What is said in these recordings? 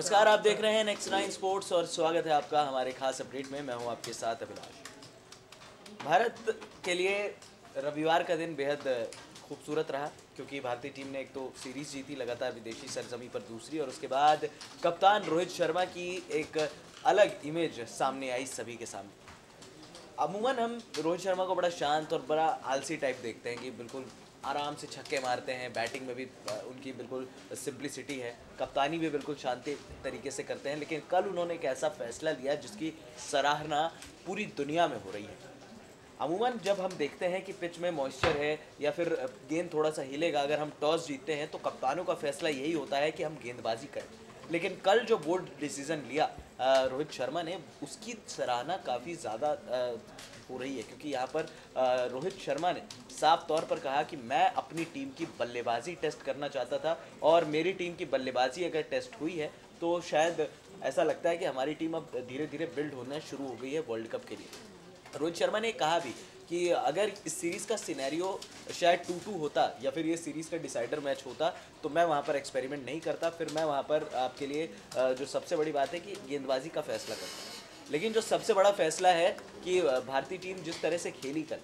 नमस्कार, आप देख रहे हैं नेक्स्ट 9 स्पोर्ट्स और स्वागत है आपका हमारे खास अपडेट में। मैं हूं आपके साथ अभिलाष। भारत के लिए रविवार का दिन बेहद खूबसूरत रहा क्योंकि भारतीय टीम ने एक तो सीरीज जीती लगातार विदेशी सरजमी पर दूसरी, और उसके बाद कप्तान रोहित शर्मा की एक अलग इमेज सामने आई सभी के सामने। अमूमन हम रोहित शर्मा को बड़ा शांत और बड़ा आलसी टाइप देखते हैं कि बिल्कुल आराम से छक्के मारते हैं, बैटिंग में भी उनकी बिल्कुल सिंप्लिसिटी है, कप्तानी भी बिल्कुल शांति तरीके से करते हैं। लेकिन कल उन्होंने एक ऐसा फैसला लिया जिसकी सराहना पूरी दुनिया में हो रही है। अमूमन जब हम देखते हैं कि पिच में मॉइस्चर है या फिर गेंद थोड़ा सा हिलेगा, अगर हम टॉस जीतते हैं तो कप्तानों का फैसला यही होता है कि हम गेंदबाजी करें। लेकिन कल जो बोल्ड डिसीजन लिया रोहित शर्मा ने, उसकी सराहना काफ़ी ज़्यादा हो रही है क्योंकि यहाँ पर रोहित शर्मा ने साफ तौर पर कहा कि मैं अपनी टीम की बल्लेबाजी टेस्ट करना चाहता था, और मेरी टीम की बल्लेबाजी अगर टेस्ट हुई है तो शायद ऐसा लगता है कि हमारी टीम अब धीरे धीरे बिल्ड होना शुरू हो गई है वर्ल्ड कप के लिए। रोहित शर्मा ने कहा भी कि अगर इस सीरीज़ का सिनेरियो शायद 2-2 होता या फिर ये सीरीज़ का डिसाइडर मैच होता तो मैं वहाँ पर एक्सपेरिमेंट नहीं करता, फिर मैं वहाँ पर आपके लिए जो सबसे बड़ी बात है कि गेंदबाजी का फैसला करता। लेकिन जो सबसे बड़ा फैसला है कि भारतीय टीम जिस तरह से खेली कल,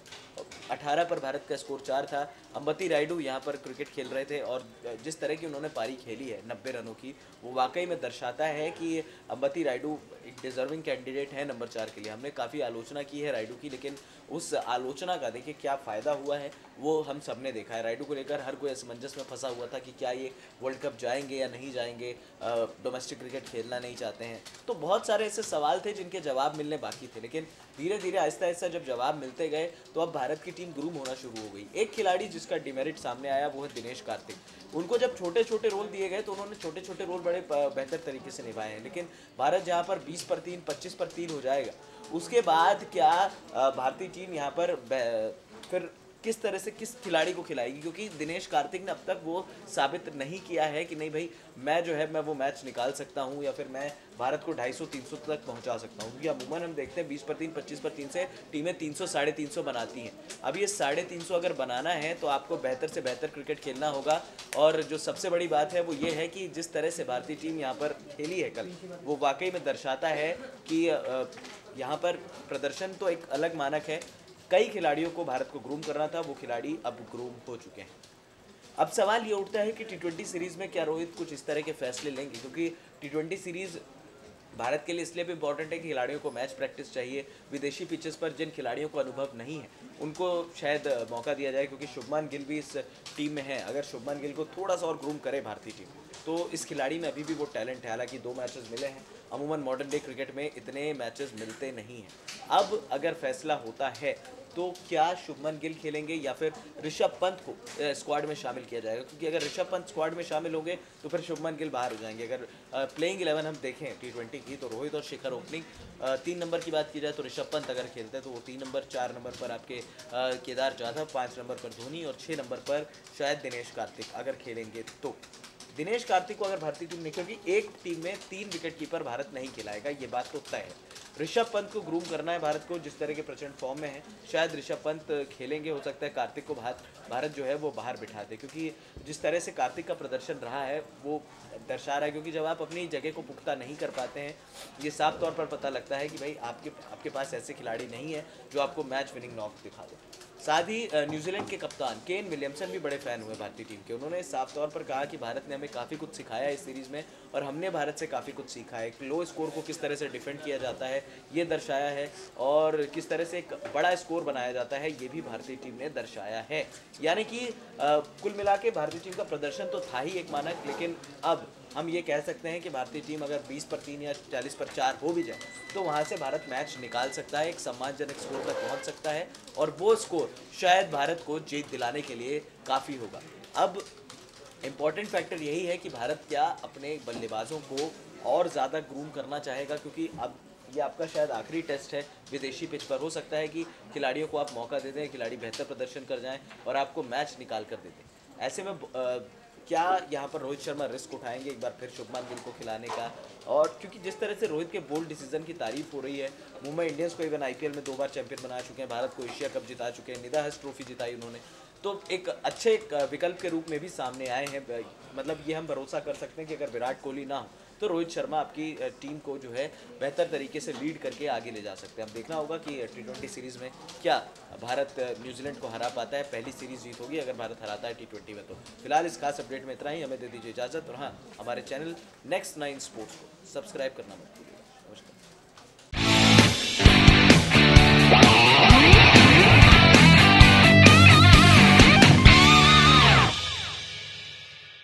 18 पर भारत का स्कोर 4 था। अंबती रायडू यहाँ पर क्रिकेट खेल रहे थे और जिस तरह की उन्होंने पारी खेली है 90 रनों की, वो वाकई में दर्शाता है कि अंबती रायडू एक डिजर्विंग कैंडिडेट है नंबर 4 के लिए। हमने काफ़ी आलोचना की है रायडू की, लेकिन उस आलोचना का देखिए क्या फ़ायदा हुआ है वो हम सब ने देखा है। रायडू को लेकर हर कोई असमंजस में फंसा हुआ था कि क्या ये वर्ल्ड कप जाएंगे या नहीं जाएंगे, डोमेस्टिक क्रिकेट खेलना नहीं चाहते हैं। तो बहुत सारे ऐसे सवाल थे जिनके जवाब मिलने बाकी थे, लेकिन धीरे धीरे आहिस्ता आहिस्ता जब जवाब मिलते गए तो अब भारत की टीम ग्रूम होना शुरू हो गई। एक खिलाड़ी जिसका डिमेरिट सामने आया वो है दिनेश कार्तिक। उनको जब छोटे छोटे रोल दिए गए तो उन्होंने छोटे छोटे रोल बड़े बेहतर तरीके से निभाए हैं। लेकिन भारत जहाँ पर 20 पर 3, 25 पर 3 हो जाएगा, उसके बाद क्या भारतीय टीम यहाँ पर फिर किस तरह से किस खिलाड़ी को खिलाएगी, क्योंकि दिनेश कार्तिक ने अब तक वो साबित नहीं किया है कि नहीं भाई मैं जो है मैं वो मैच निकाल सकता हूँ या फिर मैं भारत को 250-300 तक पहुँचा सकता हूँ। क्योंकि अमूमन हम देखते हैं 20 पर 3, 25 पर 3 से टीमें 300, 350 बनाती हैं। अब ये 350 अगर बनाना है तो आपको बेहतर से बेहतर क्रिकेट खेलना होगा। और जो सबसे बड़ी बात है वो ये है कि जिस तरह से भारतीय टीम यहाँ पर खेली है कल, वो वाकई में दर्शाता है कि यहाँ पर प्रदर्शन तो एक अलग मानक है। कई खिलाड़ियों को भारत को ग्रूम करना था, वो खिलाड़ी अब ग्रूम हो चुके हैं। अब सवाल ये उठता है कि T20 सीरीज़ में क्या रोहित कुछ इस तरह के फैसले लेंगे, क्योंकि T20 सीरीज़ भारत के लिए इसलिए भी इम्पॉर्टेंट है कि खिलाड़ियों को मैच प्रैक्टिस चाहिए। विदेशी पिचेस पर जिन खिलाड़ियों को अनुभव नहीं है उनको शायद मौका दिया जाए, क्योंकि शुभमान गिल भी इस टीम में है। अगर शुभमान गिल को थोड़ा सा और ग्रूम करे भारतीय टीम तो इस खिलाड़ी में अभी भी वो टैलेंट है। हालांकि 2 मैचेस मिले हैं, अमूमन मॉडर्न डे क्रिकेट में इतने मैचेस मिलते नहीं हैं। अब अगर फैसला होता है तो क्या शुभमन गिल खेलेंगे या फिर ऋषभ पंत को स्क्वाड में शामिल किया जाएगा, क्योंकि अगर ऋषभ पंत स्क्वाड में शामिल होंगे तो फिर शुभमन गिल बाहर हो जाएंगे। अगर प्लेइंग 11 हम देखें T20 की तो रोहित और शिखर ओपनिंग, 3 नंबर की बात की जाए तो ऋषभ पंत अगर खेलते हैं तो वो 3 नंबर, 4 नंबर पर आपके केदार जाधव, 5 नंबर पर धोनी और 6 नंबर पर शायद दिनेश कार्तिक अगर खेलेंगे। तो दिनेश कार्तिक को अगर भारतीय टीम नहीं, क्योंकि एक टीम में 3 विकेट कीपर भारत नहीं खिलाएगा, ये बात तो तय है। ऋषभ पंत को ग्रूम करना है भारत को, जिस तरह के प्रचंड फॉर्म में है शायद ऋषभ पंत खेलेंगे। हो सकता है कार्तिक को भारत जो है वो बाहर बिठा दे, क्योंकि जिस तरह से कार्तिक का प्रदर्शन रहा है वो दर्शा रहा है। क्योंकि जब आप अपनी जगह को पुख्ता नहीं कर पाते हैं, ये साफ तौर पर पता लगता है कि भाई आपके पास ऐसे खिलाड़ी नहीं है जो आपको मैच विनिंग नॉक दिखा दे। साथ ही न्यूजीलैंड के कप्तान केन विलियमसन भी बड़े फ़ैन हुए भारतीय टीम के। उन्होंने साफ तौर पर कहा कि भारत ने हमें काफ़ी कुछ सिखाया इस सीरीज़ में और हमने भारत से काफ़ी कुछ सीखा है। एक लो स्कोर को किस तरह से डिफेंड किया जाता है ये दर्शाया है, और किस तरह से एक बड़ा स्कोर बनाया जाता है ये भी भारतीय टीम ने दर्शाया है। यानी कि कुल मिला के भारतीय टीम का प्रदर्शन तो था ही एक मानक, लेकिन अब हम ये कह सकते हैं कि भारतीय टीम अगर 20 पर 3 या 40 पर 4 हो भी जाए तो वहाँ से भारत मैच निकाल सकता है, एक सम्मानजनक स्कोर तक पहुँच सकता है, और वो स्कोर शायद भारत को जीत दिलाने के लिए काफ़ी होगा। अब इम्पॉर्टेंट फैक्टर यही है कि भारत क्या अपने बल्लेबाजों को और ज़्यादा ग्रूम करना चाहेगा, क्योंकि अब ये आपका शायद आखिरी टेस्ट है विदेशी पिच पर। हो सकता है कि खिलाड़ियों को आप मौका दे दें, खिलाड़ी बेहतर प्रदर्शन कर जाएं और आपको मैच निकाल कर दे दें। ऐसे में क्या यहाँ पर रोहित शर्मा रिस्क उठाएंगे एक बार फिर शुभमान गिल को खिलाने का? और क्योंकि जिस तरह से रोहित के बोल्ड डिसीजन की तारीफ हो रही है, मुंबई इंडियंस को इवन IPL में 2 बार चैंपियन बना चुके हैं, भारत को एशिया कप जिता चुके हैं, निदा हस्ट ट्रॉफी जिताई उन्होंने, तो एक अच्छे एक विकल्प के रूप में भी सामने आए हैं। मतलब ये हम भरोसा कर सकते हैं कि अगर विराट कोहली ना हो तो रोहित शर्मा आपकी टीम को जो है बेहतर तरीके से लीड करके आगे ले जा सकते हैं। अब देखना होगा कि T20 सीरीज़ में क्या भारत न्यूजीलैंड को हरा पाता है। पहली सीरीज़ जीत होगी अगर भारत हराता है T20 में। तो फिलहाल इस खास अपडेट में इतना ही, हमें दे दीजिए इजाज़त और हाँ, हमारे चैनल नेक्स्ट 9 स्पोर्ट्स को सब्सक्राइब करना मत भूलिए।